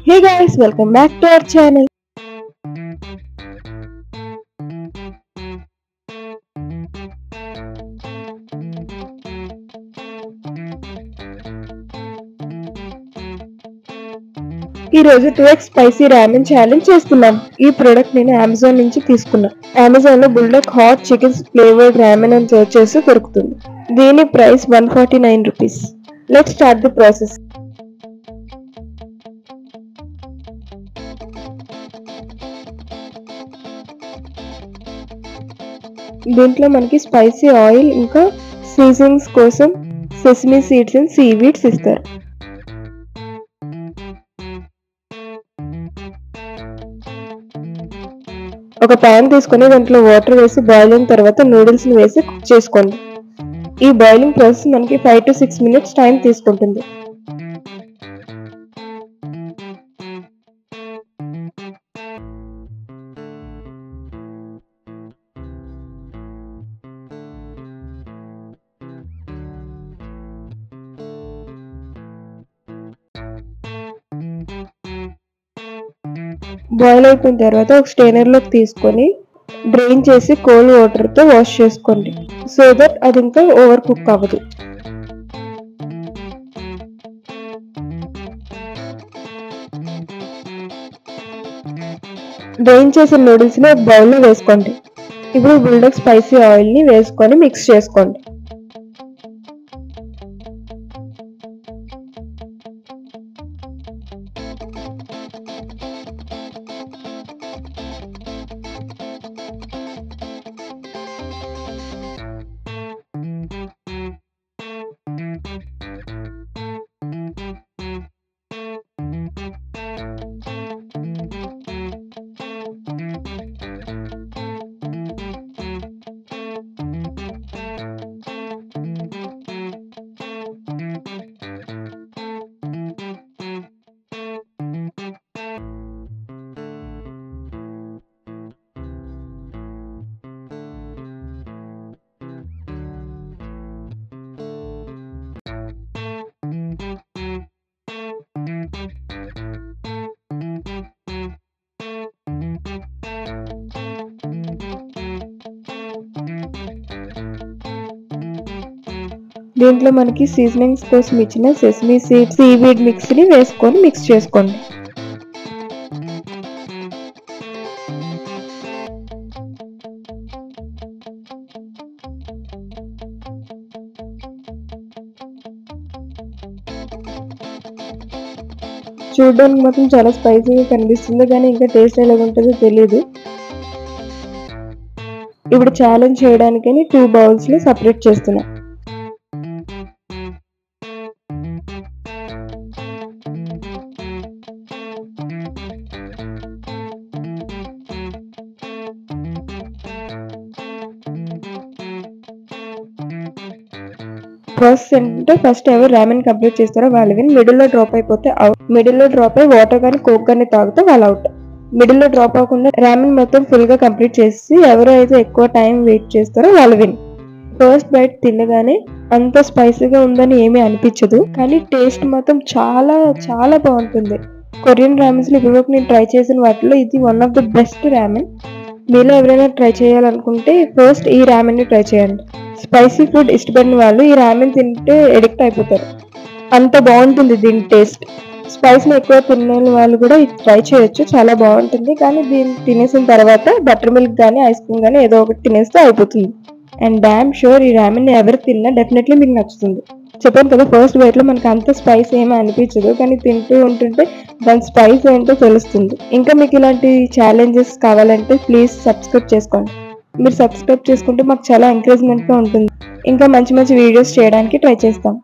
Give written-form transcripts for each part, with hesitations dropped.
Hey guys, welcome back to our channel. ఈ రోజు 2x spicy రామెన్ challenge చేస్తున్నాం. ఈ ప్రొడక్ట్ నేను అమెజాన్ నుంచి తీసుకున్నా. అమెజాన్ లో బుల్డక్ హాట్ చికెన్ ఫ్లేవర్డ్ రామెన్ అని సెర్చ్ చేస్తే దొరుకుతుంది. దీని price 149 rupees. Let's start the process. దీంట్లో మనకి స్పైసీ ఆయిల్ ఇంకా సీజనింగ్స్ కోసం సెసమీ సీడ్స్ అండ్ సీవీడ్స్ ఇస్తారు. ఒక ప్యాన్ తీసుకొని దాంట్లో వాటర్ వేసి బాయిల్ అయిన తర్వాత నూడిల్స్ ని వేసి కుక్ చేసుకోండి. ఈ బాయిలింగ్ ప్రాసెస్ మనకి 5 to 6 minutes టైం తీసుకుంటుంది. బాయిల్ అయిపోయిన తర్వాత ఒక స్టెయినర్ లోకి తీసుకొని డ్రైన్ చేసి కోల్డ్ వాటర్ తో వాష్ చేసుకోండి, సో దట్ అది ఇంకా ఓవర్ కుక్ అవ్వదు. డ్రైన్ చేసిన నూడిల్స్ ని ఒక బౌల్ లో వేసుకోండి. ఇప్పుడు బుల్డక్ స్పైసీ ఆయిల్ ని వేసుకొని మిక్స్ చేసుకోండి. దీంట్లో మనకి సీజనింగ్స్ కోసం ఇచ్చిన సెసమీ సీడ్ సీవీడ్ మిక్స్ ని వేసుకొని మిక్స్ చేసుకోండి. చూడడానికి మాత్రం చాలా స్పైసీగా కనిపిస్తుంది, కానీ ఇంకా టేస్ట్ ఎలా ఉంటుందో తెలియదు. ఇప్పుడు ఛాలెంజ్ చేయడానికని 2 బౌల్స్ లో సపరేట్ చేస్తున్నా. ప్రాసెస్ ఏంటంటే ఫస్ట్ ఎవరు రామెన్ కంప్లీట్ చేస్తారో వాళ్ళు విన్. మిడిల్ లో డ్రాప్ అయిపోతే అవుట్. మిడిల్ లో డ్రాప్ అయి వాటర్ కానీ కోక్ కానీ తాగితే వాళ్ళు అవుట్. మిడిల్ లో డ్రాప్ అవ్వకుండా రామెన్ మొత్తం ఫుల్ గా కంప్లీట్ చేసి ఎవరు అయితే ఎక్కువ టైం వెయిట్ చేస్తారో వాళ్ళు విన్. ఫస్ట్ బైట్ తినగానే అంత స్పైసీగా ఉందని ఏమీ అనిపించదు, కానీ టేస్ట్ మాత్రం చాలా చాలా బాగుంటుంది. కొరియన్ రామెన్స్ లో ఇప్పుడు నేను ట్రై చేసిన వాటిలో ఇది వన్ ఆఫ్ ద బెస్ట్ రామెన్. మీలో ఎవరైనా ట్రై చేయాలనుకుంటే ఫస్ట్ ఈ రామెన్ ని ట్రై చేయండి. స్పైసీ ఫుడ్ ఇష్టపడిన వాళ్ళు ఈ రామెన్ తింటే ఎడిక్ట్ అయిపోతారు, అంత బాగుంటుంది దీని టేస్ట్. స్పైసీని ఎక్కువ తినే వాళ్ళు కూడా ఇది ట్రై చేయొచ్చు, చాలా బాగుంటుంది. కానీ దీన్ని తినేసిన తర్వాత బటర్ మిల్క్ కానీ ఐస్ క్రీమ్ కానీ ఏదో ఒకటి తినేస్తే అయిపోతుంది. అండ్ డామ్ షూర్ ఈ రామెన్ ఎవరు తిన్నా డెఫినెట్లీ మీకు నచ్చుతుంది. చెప్పాను కదా, ఫస్ట్ బైట్ లో మనకు అంత స్పైస్ ఏమీ అనిపించదు, కానీ తింటూ ఉంటుంటే దాని స్పైస్ ఏంటో తెలుస్తుంది. ఇంకా మీకు ఇలాంటి ఛాలెంజెస్ కావాలంటే ప్లీజ్ సబ్స్క్రైబ్ చేసుకోండి. మీరు సబ్స్క్రైబ్ చేసుకుంటే మాకు చాలా ఎంకరేజ్మెంట్ గా ఉంటుంది. ఇంకా మంచి మంచి వీడియోస్ చేయడానికి ట్రై చేస్తాం.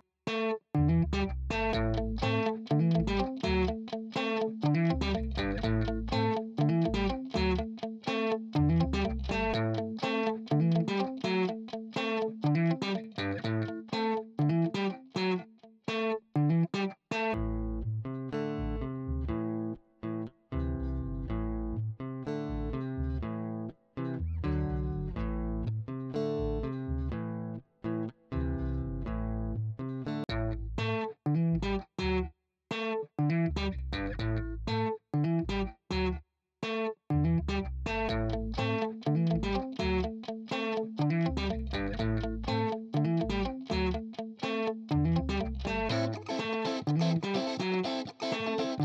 మా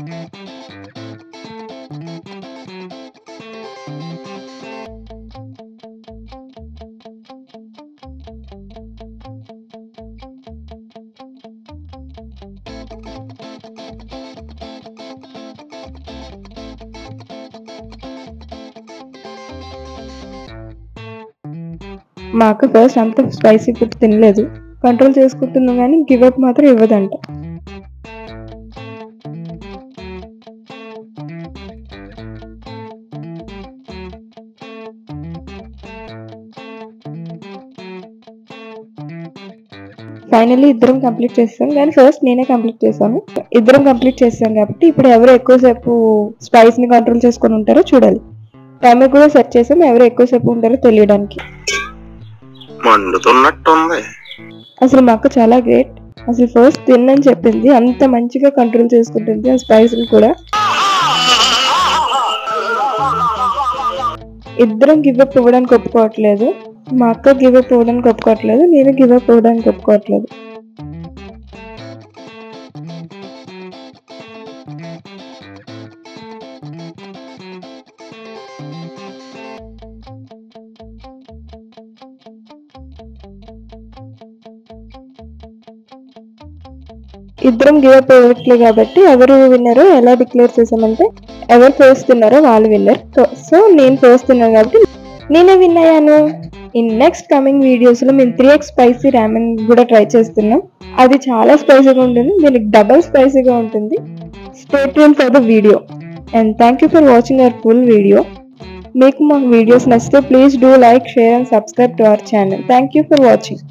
అక్క ఫస్ట్ అంత స్పైసీ ఫుడ్ తినలేదు, కంట్రోల్ చేసుకుంటున్నాం కానీ గివ్ అప్ మాత్రం ఇవ్వదంట. ఫైనల్లీ ఇద్దరం కంప్లీట్ చేస్తాం, కానీ ఫస్ట్ నేనే కంప్లీట్ చేశాను. ఇద్దరం కంప్లీట్ చేస్తాం కాబట్టి ఇప్పుడు ఎవరు ఎక్కువసేపు స్పైస్ ని కంట్రోల్ చేసుకొని ఉంటారో చూడాలి. టైమర్ కూడా సెట్ చేసాం, ఎవరు ఎక్కువసేపు ఉంటారో తెలియడానికి. అసలు మా అక్క చాలా గ్రేట్. అసలు ఫస్ట్ తిన్నని చెప్పింది, అంత మంచిగా కంట్రోల్ చేసుకుంటుంది ఆ స్పైస్ కూడా. ఇద్దరం గివ్ అప్ ఇవ్వడానికి ఒప్పుకోవట్లేదు. మా అక్క గివ్ అప్ ఇవ్వడానికి ఒప్పుకోవట్లేదు, నేను గివ్ అప్ ఇవ్వడానికి ఒప్పుకోవట్లేదు. ఇద్దరం గివ్ అప్ ఇవ్వట్లేదు కాబట్టి ఎవరు విన్నరో ఎలా డిక్లేర్ చేసామంటే, ఎవరు ఫస్ట్ తిన్నారో వాళ్ళు విన్నర్. సో నేను ఫస్ట్ తిన్నాను కాబట్టి నేనే విన్ అయ్యాను. ఇన్ నెక్స్ట్ కమింగ్ వీడియోస్ లో మేము 3x స్పైసీ రామెన్ కూడా ట్రై చేస్తున్నాం. అది చాలా స్పైసీగా ఉంటుంది, దీనికి డబల్ స్పైసీగా ఉంటుంది. Stay tune for the video and thank you for watching our full video. మీకు మా వీడియోస్ నచ్చితే please do like, share and subscribe to our channel. Thank you for watching.